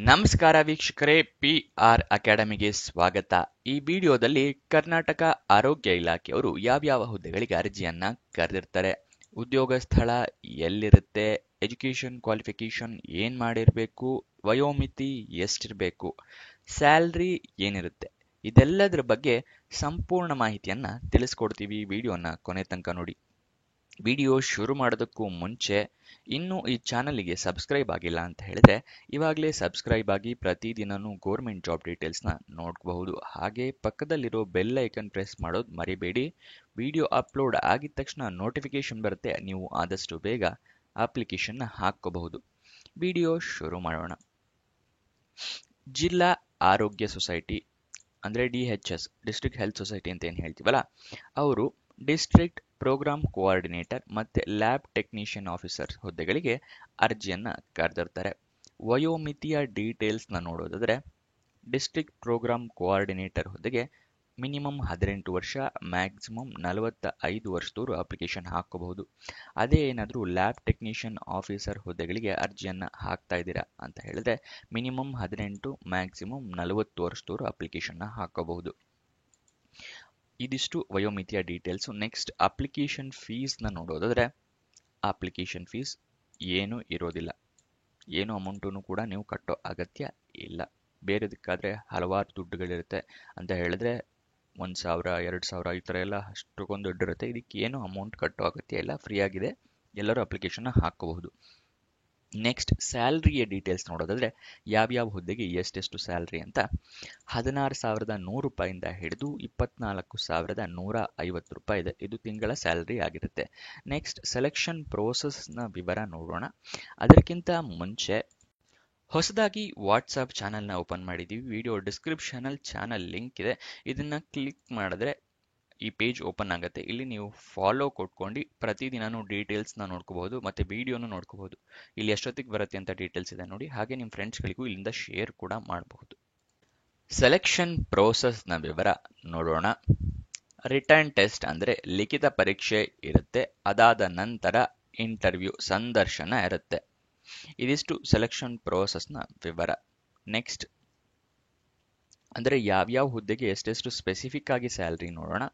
ನಮಸ್ಕಾರ ವೀಕ್ಷಕರೇ, PR ಅಕಾಡೆಮಿಗೆ ಸ್ವಾಗತ. ಈ ವಿಡಿಯೋದಲ್ಲಿ ಕರ್ನಾಟಕ ಆರೋಗ್ಯ ಇಲಾಖೆಯವರು ಯಾವ್ಯಾವ ಹುದ್ದೆಗಳಿಗೆ ಅರ್ಜಿಯನ್ನ ಕರೆದಿರ್ತಾರೆ, ಉದ್ಯೋಗ ಸ್ಥಳ ಎಲ್ಲಿರುತ್ತೆ, ಎಜುಕೇಶನ್ ಕ್ವಾಲಿಫಿಕೇಶನ್ ಏನ್ ಮಾಡಿರ್ಬೇಕು, ವಯೋಮಿತಿ ಎಷ್ಟಿರ್ಬೇಕು, ಸ್ಯಾಲ್ರಿ ಏನಿರುತ್ತೆ, ಇದೆಲ್ಲದರ ಬಗ್ಗೆ ಸಂಪೂರ್ಣ ಮಾಹಿತಿಯನ್ನ ತಿಳಿಸ್ಕೊಡ್ತೀವಿ. ವಿಡಿಯೋನ ಕೊನೆ ತನಕ ನೋಡಿ. ವಿಡಿಯೋ ಶುರು ಮಾಡೋದಕ್ಕೂ ಮುಂಚೆ ಇನ್ನೂ ಈ ಚಾನಲ್ಗೆ ಸಬ್ಸ್ಕ್ರೈಬ್ ಆಗಿಲ್ಲ ಅಂತ ಹೇಳಿದ್ರೆ ಇವಾಗಲೇ ಸಬ್ಸ್ಕ್ರೈಬ್ ಆಗಿ ಪ್ರತಿದಿನನೂ ಗೋರ್ಮೆಂಟ್ ಜಾಬ್ ಡೀಟೇಲ್ಸ್ನ ನೋಡಬಹುದು. ಹಾಗೆ ಪಕ್ಕದಲ್ಲಿರೋ ಬೆಲ್ ಐಕನ್ ಪ್ರೆಸ್ ಮಾಡೋದು ಮರಿಬೇಡಿ. ವಿಡಿಯೋ ಅಪ್ಲೋಡ್ ಆಗಿದ ತಕ್ಷಣ ನೋಟಿಫಿಕೇಶನ್ ಬರುತ್ತೆ, ನೀವು ಆದಷ್ಟು ಬೇಗ ಅಪ್ಲಿಕೇಶನ್ನ ಹಾಕ್ಕೋಬಹುದು. ವಿಡಿಯೋ ಶುರು ಮಾಡೋಣ. ಜಿಲ್ಲಾ ಆರೋಗ್ಯ ಸೊಸೈಟಿ ಅಂದರೆ DHS, ಡಿಸ್ಟ್ರಿಕ್ಟ್ ಹೆಲ್ತ್ ಸೊಸೈಟಿ ಅಂತ ಏನು ಹೇಳ್ತೀವಲ್ಲ, ಅವರು ಡಿಸ್ಟ್ರಿಕ್ಟ್ ಪ್ರೋಗ್ರಾಮ್ ಕೋಆರ್ಡಿನೇಟರ್ ಮತ್ತೆ ಲ್ಯಾಬ್ ಟೆಕ್ನಿಷಿಯನ್ ಆಫೀಸರ್ ಹುದ್ದೆಗಳಿಗೆ ಅರ್ಜಿಯನ್ನ ಕರೆದಿರ್ತಾರೆ. ವಯೋಮಿತಿಯ ಡೀಟೇಲ್ಸ್ನ ನೋಡೋದಾದ್ರೆ, ಡಿಸ್ಟ್ರಿಕ್ಟ್ ಪ್ರೋಗ್ರಾಮ್ ಕೋಆರ್ಡಿನೇಟರ್ ಹುದ್ದೆಗೆ ಮಿನಿಮಮ್ 18 ವರ್ಷ, ಮ್ಯಾಕ್ಸಿಮಮ್ 45 ವರ್ಷದವರು ಅಪ್ಲಿಕೇಶನ್ ಹಾಕೋಬಹುದು. ಅದೇ ಏನಾದರೂ ಲ್ಯಾಬ್ ಟೆಕ್ನಿಷಿಯನ್ ಆಫೀಸರ್ ಹುದ್ದೆಗಳಿಗೆ ಅರ್ಜಿಯನ್ನ ಹಾಕ್ತಾ ಇದ್ದೀರಾ ಅಂತ ಹೇಳಿದ್ರೆ ಮಿನಿಮಮ್ 18, ಮ್ಯಾಕ್ಸಿಮಮ್ 40 ವರ್ಷದವರು ಅಪ್ಲಿಕೇಶನ್ನ ಹಾಕೋಬಹುದು. ಇದಿಷ್ಟು ವಯೋಮಿತಿಯ ಡೀಟೇಲ್ಸು. ನೆಕ್ಸ್ಟ್ ಅಪ್ಲಿಕೇಶನ್ ಫೀಸ್ನ ನೋಡೋದಾದ್ರೆ, ಅಪ್ಲಿಕೇಶನ್ ಫೀಸ್ ಏನೂ ಇರೋದಿಲ್ಲ, ಏನು ಅಮೌಂಟನ್ನು ಕೂಡ ನೀವು ಕಟ್ಟೋ ಅಗತ್ಯ ಇಲ್ಲ. ಬೇರೆದಕ್ಕಾದರೆ ಹಲವಾರು ದುಡ್ಡುಗಳಿರುತ್ತೆ ಅಂತ ಹೇಳಿದ್ರೆ 1,000, 2,000 ಈ ಥರ ಎಲ್ಲ ಅಷ್ಟಕ್ಕೊಂದು ದುಡ್ಡು ಇರುತ್ತೆ. ಇದಕ್ಕೆ ಏನು ಅಮೌಂಟ್ ಕಟ್ಟೋ ಅಗತ್ಯ ಇಲ್ಲ, ಫ್ರೀ ಆಗಿದೆ, ಎಲ್ಲರೂ ಅಪ್ಲಿಕೇಶನ್ನ ಹಾಕೋಬಹುದು. ನೆಕ್ಸ್ಟ್ ಸ್ಯಾಲ್ರಿಯ ಡೀಟೇಲ್ಸ್ ನೋಡೋದಾದ್ರೆ, ಯಾವ್ಯಾವ ಹುದ್ದೆಗೆ ಎಷ್ಟೆಷ್ಟು ಸ್ಯಾಲ್ರಿ ಅಂತ 16,100 ರೂಪಾಯಿಂದ ಹಿಡಿದು 24,150 ರೂಪಾಯಿ ಇದೆ. ಇದು ತಿಂಗಳ ಸ್ಯಾಲ್ರಿ ಆಗಿರುತ್ತೆ. ನೆಕ್ಸ್ಟ್ ಸೆಲೆಕ್ಷನ್ ಪ್ರೋಸೆಸ್ನ ವಿವರ ನೋಡೋಣ. ಅದಕ್ಕಿಂತ ಮುಂಚೆ ಹೊಸದಾಗಿ ವಾಟ್ಸಪ್ ಚಾನಲ್ನ ಓಪನ್ ಮಾಡಿದ್ದೀವಿ. ವಿಡಿಯೋ ಡಿಸ್ಕ್ರಿಪ್ಷನಲ್ಲಿ ಚಾನಲ್ ಲಿಂಕ್ ಇದೆ, ಇದನ್ನ ಕ್ಲಿಕ್ ಮಾಡಿದ್ರೆ ಈ ಪೇಜ್ ಓಪನ್ ಆಗುತ್ತೆ. ಇಲ್ಲಿ ನೀವು ಫಾಲೋ ಕೊಟ್ಕೊಂಡು ಪ್ರತಿದಿನನೂ ಡೀಟೇಲ್ಸ್ನ ನೋಡ್ಕೋಬಹುದು, ಮತ್ತೆ ವಿಡಿಯೋನು ನೋಡ್ಕೋಬಹುದು. ಇಲ್ಲಿ ಎಷ್ಟೊತ್ತಿಗೆ ಬರುತ್ತೆ ಅಂತ ಡೀಟೇಲ್ಸ್ ಇದೆ ನೋಡಿ. ಹಾಗೆ ನಿಮ್ಮ ಫ್ರೆಂಡ್ಸ್ಗಳಿಗೂ ಇಲ್ಲಿಂದ ಶೇರ್ ಕೂಡ ಮಾಡಬಹುದು. ಸೆಲೆಕ್ಷನ್ ಪ್ರೋಸೆಸ್ನ ವಿವರ ನೋಡೋಣ. ರಿಟರ್ನ್ ಟೆಸ್ಟ್ ಅಂದರೆ ಲಿಖಿತ ಪರೀಕ್ಷೆ ಇರುತ್ತೆ, ಅದಾದ ನಂತರ ಇಂಟರ್ವ್ಯೂ ಸಂದರ್ಶನ ಇರುತ್ತೆ. ಇದಿಷ್ಟು ಸೆಲೆಕ್ಷನ್ ಪ್ರೋಸೆಸ್ನ ವಿವರ. ನೆಕ್ಸ್ಟ್ ಅಂದರೆ ಯಾವ್ಯಾವ ಹುದ್ದೆಗೆ ಎಷ್ಟೆಷ್ಟು ಸ್ಪೆಸಿಫಿಕ್ ಆಗಿ ಸ್ಯಾಲ್ರಿ ನೋಡೋಣ.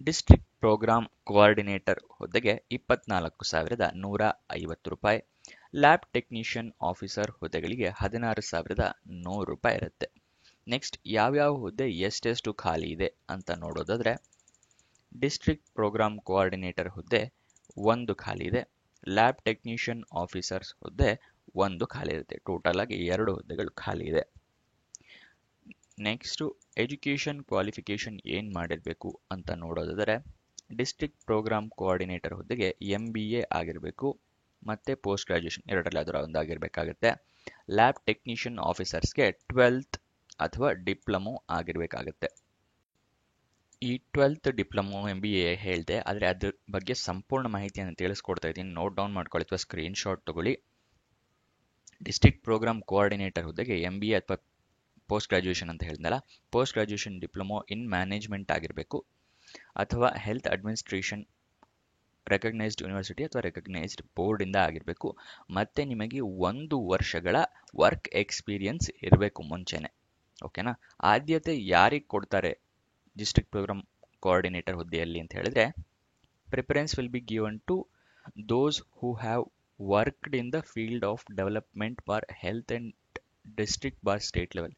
ಡಿಸ್ಟ್ರಿಕ್ಟ್ ಪ್ರೋಗ್ರಾಮ್ ಕೋಆರ್ಡಿನೇಟರ್ ಹುದ್ದೆಗೆ 24,150 ರೂಪಾಯಿ. ಲ್ಯಾಬ್ ಟೆಕ್ನಿಷಿಯನ್ ಆಫೀಸರ್ ಹುದ್ದೆಗಳಿಗೆ 16,100 ರೂಪಾಯಿ ಇರುತ್ತೆ. ನೆಕ್ಸ್ಟ್ ಯಾವ್ಯಾವ ಹುದ್ದೆ ಎಷ್ಟೆಷ್ಟು ಖಾಲಿ ಇದೆ ಅಂತ ನೋಡೋದಾದ್ರೆ, ಡಿಸ್ಟ್ರಿಕ್ಟ್ ಪ್ರೋಗ್ರಾಮ್ ಕೋಆರ್ಡಿನೇಟರ್ ಹುದ್ದೆ 1 ಖಾಲಿ ಇದೆ. ಲ್ಯಾಬ್ ಟೆಕ್ನಿಷಿಯನ್ ಆಫೀಸರ್ಸ್ ಹುದ್ದೆ 1 ಖಾಲಿ ಇರುತ್ತೆ. ಟೋಟಲ್ ಆಗಿ 2 ಹುದ್ದೆಗಳು ಖಾಲಿ ಇದೆ. ನೆಕ್ಸ್ಟು ಎಜುಕೇಷನ್ ಕ್ವಾಲಿಫಿಕೇಶನ್ ಏನು ಮಾಡಿರಬೇಕು ಅಂತ ನೋಡೋದಾದರೆ, ಡಿಸ್ಟ್ರಿಕ್ಟ್ ಪ್ರೋಗ್ರಾಮ್ ಕೋಆರ್ಡಿನೇಟರ್ ಹುದ್ದೆಗೆ MBA ಆಗಿರಬೇಕು, ಮತ್ತು ಪೋಸ್ಟ್ ಗ್ರಾಜ್ಯುಯೇಷನ್ ಎರಡರಲ್ಲಿ ಅದರ ಒಂದು ಆಗಿರಬೇಕಾಗುತ್ತೆ. ಲ್ಯಾಬ್ ಟೆಕ್ನಿಷಿಯನ್ ಆಫೀಸರ್ಸ್ಗೆ 12th ಅಥವಾ ಡಿಪ್ಲೊಮೊ ಆಗಿರಬೇಕಾಗುತ್ತೆ. ಈ 12th ಡಿಪ್ಲೊಮೊ MBA ಹೇಳಿದೆ, ಆದರೆ ಅದ್ರ ಬಗ್ಗೆ ಸಂಪೂರ್ಣ ಮಾಹಿತಿಯನ್ನು ತಿಳಿಸ್ಕೊಡ್ತಾ ಇದ್ದೀನಿ, ನೋಟ್ ಡೌನ್ ಮಾಡ್ಕೊಳ್ಳಿ ಅಥವಾ ಸ್ಕ್ರೀನ್ಶಾಟ್ ತಗೊಳ್ಳಿ. ಡಿಸ್ಟ್ರಿಕ್ಟ್ ಪ್ರೋಗ್ರಾಮ್ ಕೋಆರ್ಡಿನೇಟರ್ ಹುದ್ದೆಗೆ MBA ಅಥವಾ ಪೋಸ್ಟ್ ಗ್ರಾಜ್ಯುಯೇಷನ್ ಅಂತ ಹೇಳಿದ್ನಲ್ಲ, post graduation diploma in management ಆಗಿರಬೇಕು, ಅಥವಾ ಹೆಲ್ತ್ ಅಡ್ಮಿನಿಸ್ಟ್ರೇಷನ್ ರೆಕಗ್ನೈಸ್ಡ್ ಯೂನಿವರ್ಸಿಟಿ ಅಥವಾ ರೆಕಗ್ನೈಸ್ಡ್ ಬೋರ್ಡಿಂದ ಆಗಿರಬೇಕು. ಮತ್ತು ನಿಮಗೆ 1 ವರ್ಷಗಳ ವರ್ಕ್ ಎಕ್ಸ್ಪೀರಿಯನ್ಸ್ ಇರಬೇಕು ಮುಂಚೆನೆ. ಓಕೆನಾ? ಆದ್ಯತೆ ಯಾರಿಗೆ ಕೊಡ್ತಾರೆ ಡಿಸ್ಟ್ರಿಕ್ಟ್ ಪ್ರೋಗ್ರಾಮ್ ಕೋಆರ್ಡಿನೇಟರ್ ಹುದ್ದೆಯಲ್ಲಿ ಅಂತ ಹೇಳಿದ್ರೆ, preference will be given to those who have worked in the field of development for health and district bar state level.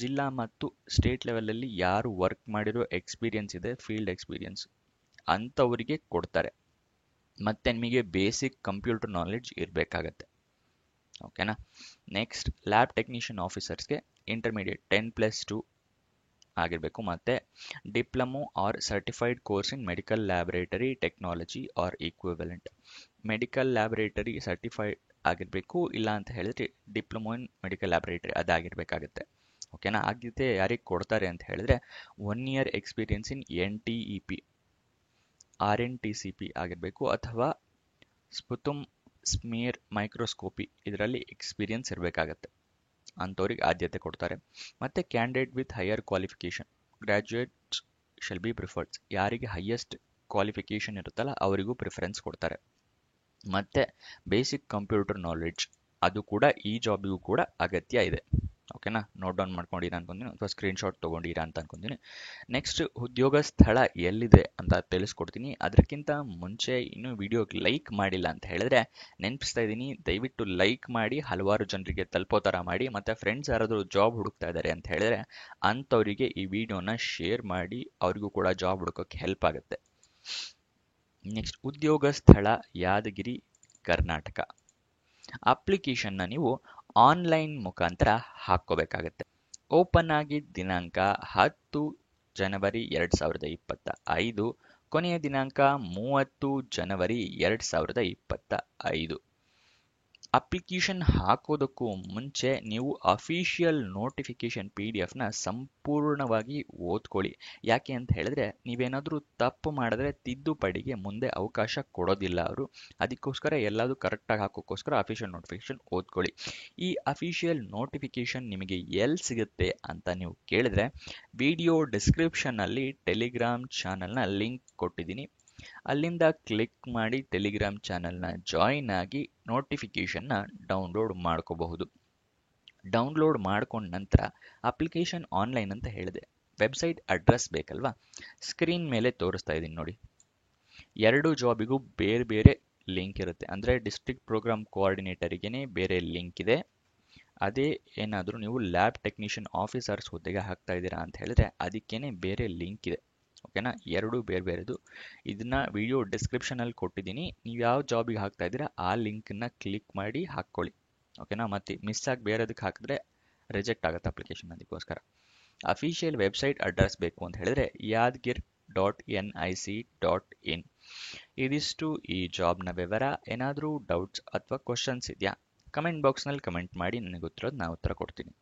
ಜಿಲ್ಲಾ ಮತ್ತು ಸ್ಟೇಟ್ ಲೆವೆಲಲ್ಲಿ ಯಾರು ವರ್ಕ್ ಮಾಡಿರೋ ಎಕ್ಸ್ಪೀರಿಯನ್ಸ್ ಇದೆ, ಫೀಲ್ಡ್ ಎಕ್ಸ್ಪೀರಿಯನ್ಸ್, ಅಂಥವರಿಗೆ ಕೊಡ್ತಾರೆ. ಮತ್ತು ನಿಮಗೆ ಬೇಸಿಕ್ ಕಂಪ್ಯೂಟರ್ ನಾಲೆಡ್ಜ್ ಇರಬೇಕಾಗತ್ತೆ. ಓಕೆನಾ? ನೆಕ್ಸ್ಟ್ ಲ್ಯಾಬ್ ಟೆಕ್ನಿಷಿಯನ್ ಆಫೀಸರ್ಸ್ಗೆ ಇಂಟರ್ಮೀಡಿಯೇಟ್ 10+2 ಆಗಿರಬೇಕು, ಮತ್ತು diploma or certified course in medical laboratory technology or equivalent. Medical laboratory certified ಆಗಿರಬೇಕು, ಇಲ್ಲ ಅಂತ ಹೇಳಿದ್ರೆ ಡಿಪ್ಲೊಮೊ ಇನ್ ಮೆಡಿಕಲ್ ಲ್ಯಾಬೊರೇಟರಿ ಅದಾಗಿರಬೇಕಾಗುತ್ತೆ. ಓಕೆನಾ? ಆದ್ಯತೆ ಯಾರಿಗೆ ಕೊಡ್ತಾರೆ ಅಂತ ಹೇಳಿದ್ರೆ, 1 year experience in NTEP, RNTCP ಆಗಿರಬೇಕು, ಅಥವಾ ಸ್ಪುತುಮ್ ಸ್ಮಿಯರ್ ಮೈಕ್ರೋಸ್ಕೋಪಿ ಇದರಲ್ಲಿ ಎಕ್ಸ್ಪೀರಿಯನ್ಸ್ ಇರಬೇಕಾಗತ್ತೆ. ಅಂಥವ್ರಿಗೆ ಆದ್ಯತೆ ಕೊಡ್ತಾರೆ. ಮತ್ತು candidate with higher qualification graduates shall be preferred. ಯಾರಿಗೆ ಹೈಯೆಸ್ಟ್ ಕ್ವಾಲಿಫಿಕೇಷನ್ ಇರುತ್ತಲ್ಲ ಅವರಿಗೂ ಪ್ರಿಫರೆನ್ಸ್ ಕೊಡ್ತಾರೆ. ಮತ್ತು ಬೇಸಿಕ್ ಕಂಪ್ಯೂಟರ್ ನಾಲೆಡ್ಜ್ ಅದು ಕೂಡ ಈ ಜಾಬಿಗೂ ಕೂಡ ಅಗತ್ಯ ಇದೆ. ಓಕೆನಾ, ನೋಟ್ ಡೌನ್ ಮಾಡ್ಕೊಂಡಿರಾ ಅನ್ಕೊಂತೀನಿ ಅಥವಾ ಸ್ಕ್ರೀನ್ಶಾಟ್ ತೊಗೊಂಡಿರಾ ಅಂತ ಅನ್ಕೊಂತೀನಿ. ನೆಕ್ಸ್ಟ್ ಉದ್ಯೋಗ ಸ್ಥಳ ಎಲ್ಲಿದೆ ಅಂತ ತಿಳಿಸ್ಕೊಡ್ತೀನಿ. ಅದಕ್ಕಿಂತ ಮುಂಚೆ ಇನ್ನೂ ವಿಡಿಯೋಗೆ ಲೈಕ್ ಮಾಡಿಲ್ಲ ಅಂತ ಹೇಳಿದ್ರೆ ನೆನಪಿಸ್ತಾ ಇದ್ದೀನಿ, ದಯವಿಟ್ಟು ಲೈಕ್ ಮಾಡಿ, ಹಲವಾರು ಜನರಿಗೆ ತಲುಪೋ ಥರ ಮಾಡಿ. ಮತ್ತು ಫ್ರೆಂಡ್ಸ್ ಯಾರಾದರೂ ಜಾಬ್ ಹುಡುಕ್ತಾ ಇದ್ದಾರೆ ಅಂತ ಹೇಳಿದ್ರೆ ಅಂಥವರಿಗೆ ಈ ವಿಡಿಯೋನ ಶೇರ್ ಮಾಡಿ, ಅವರಿಗೂ ಕೂಡ ಜಾಬ್ ಹುಡುಕೋಕ್ಕೆ ಹೆಲ್ಪ್ ಆಗುತ್ತೆ. ನೆಕ್ಸ್ಟ್ ಉದ್ಯೋಗ ಸ್ಥಳ ಯಾದಗಿರಿ, ಕರ್ನಾಟಕ. ಅಪ್ಲಿಕೇಶನ್ನ ನೀವು ಆನ್ಲೈನ್ ಮುಖಾಂತರ ಹಾಕ್ಕೋಬೇಕಾಗತ್ತೆ. ಓಪನ್ ಆಗಿದ್ದ ದಿನಾಂಕ 10 ಜನವರಿ 2025, ಕೊನೆಯ ದಿನಾಂಕ 30 ಜನವರಿ 2025. ಅಪ್ಲಿಕೇಶನ್ ಹಾಕೋದಕ್ಕೂ ಮುಂಚೆ ನೀವು ಅಫಿಷಿಯಲ್ ನೋಟಿಫಿಕೇಶನ್ PDF-ನ ಸಂಪೂರ್ಣವಾಗಿ ಓದ್ಕೊಳ್ಳಿ. ಯಾಕೆ ಅಂತ ಹೇಳಿದ್ರೆ ನೀವೇನಾದರೂ ತಪ್ಪು ಮಾಡಿದ್ರೆ ತಿದ್ದುಪಡಿಗೆ ಮುಂದೆ ಅವಕಾಶ ಕೊಡೋದಿಲ್ಲ ಅವರು. ಅದಕ್ಕೋಸ್ಕರ ಎಲ್ಲದೂ ಕರೆಕ್ಟಾಗಿ ಹಾಕೋಕ್ಕೋಸ್ಕರ ಅಫಿಷಿಯಲ್ ನೋಟಿಫಿಕೇಶನ್ ಓದ್ಕೊಳ್ಳಿ. ಈ ಅಫಿಷಿಯಲ್ ನೋಟಿಫಿಕೇಶನ್ ನಿಮಗೆ ಎಲ್ಲಿ ಸಿಗುತ್ತೆ ಅಂತ ನೀವು ಕೇಳಿದ್ರೆ ವಿಡಿಯೋ ಡಿಸ್ಕ್ರಿಪ್ಷನ್ನಲ್ಲಿ ಟೆಲಿಗ್ರಾಮ್ ಚಾನಲ್ನ ಲಿಂಕ್ ಕೊಟ್ಟಿದ್ದೀನಿ. ಅಲ್ಲಿಂದ ಕ್ಲಿಕ್ ಮಾಡಿ ಟೆಲಿಗ್ರಾಮ್ ಚಾನಲ್ನ ಜಾಯಿನ್ ಆಗಿ ನೋಟಿಫಿಕೇಶನ್ನ ಡೌನ್ಲೋಡ್ ಮಾಡ್ಕೋಬಹುದು. ಡೌನ್ಲೋಡ್ ಮಾಡ್ಕೊಂಡ ನಂತರ ಅಪ್ಲಿಕೇಶನ್ ಆನ್ಲೈನ್ ಅಂತ ಹೇಳಿದೆ, ವೆಬ್ಸೈಟ್ ಅಡ್ರೆಸ್ ಬೇಕಲ್ವಾ, ಸ್ಕ್ರೀನ್ ಮೇಲೆ ತೋರಿಸ್ತಾ ಇದ್ದೀನಿ ನೋಡಿ. 2 ಜಾಬಿಗೂ ಬೇರೆ ಬೇರೆ ಲಿಂಕ್ ಇರುತ್ತೆ. ಅಂದರೆ ಡಿಸ್ಟ್ರಿಕ್ಟ್ ಪ್ರೋಗ್ರಾಮ್ ಕೋಆರ್ಡಿನೇಟರಿಗೇ ಬೇರೆ ಲಿಂಕ್ ಇದೆ. ಅದೇ ಏನಾದರೂ ನೀವು ಲ್ಯಾಬ್ ಟೆಕ್ನಿಷಿಯನ್ ಆಫೀಸರ್ಸ್ ಹುದ್ದೆಗೆ ಹಾಕ್ತಾ ಇದ್ದೀರಾ ಅಂತ ಹೇಳಿದ್ರೆ ಅದಕ್ಕೇನೆ ಬೇರೆ ಲಿಂಕ್ ಇದೆ. ಓಕೆನಾ, 2 ಬೇರೆ ಬೇರೆದು. ಇದನ್ನ ವಿಡಿಯೋ ಡಿಸ್ಕ್ರಿಪ್ಷನಲ್ಲಿ ಕೊಟ್ಟಿದ್ದೀನಿ. ನೀವು ಯಾವ ಜಾಬಿಗೆ ಹಾಕ್ತಾ ಇದ್ದೀರಾ ಆ ಲಿಂಕನ್ನ ಕ್ಲಿಕ್ ಮಾಡಿ ಹಾಕ್ಕೊಳ್ಳಿ. ಓಕೆನಾ, ಮತ್ತೆ ಮಿಸ್ ಆಗಿ ಬೇರೆದಕ್ಕೆ ಹಾಕಿದ್ರೆ ರಿಜೆಕ್ಟ್ ಆಗುತ್ತೆ ಅಪ್ಲಿಕೇಶನ್. ಅದಕ್ಕೋಸ್ಕರ ಅಫಿಷಿಯಲ್ ವೆಬ್ಸೈಟ್ ಅಡ್ರೆಸ್ ಬೇಕು ಅಂತ ಹೇಳಿದ್ರೆ yadgir.nic.in. ಇದಿಷ್ಟು ಈ ಜಾಬ್ನ ವಿವರ. ಏನಾದರೂ ಡೌಟ್ಸ್ ಅಥವಾ ಕ್ವಶನ್ಸ್ ಇದೆಯಾ? ಕಮೆಂಟ್ ಬಾಕ್ಸ್ನಲ್ಲಿ ಕಮೆಂಟ್ ಮಾಡಿ, ನನಗೆ ಗೊತ್ತಿರೋದು ನಾನು ಉತ್ತರ ಕೊಡ್ತೀನಿ.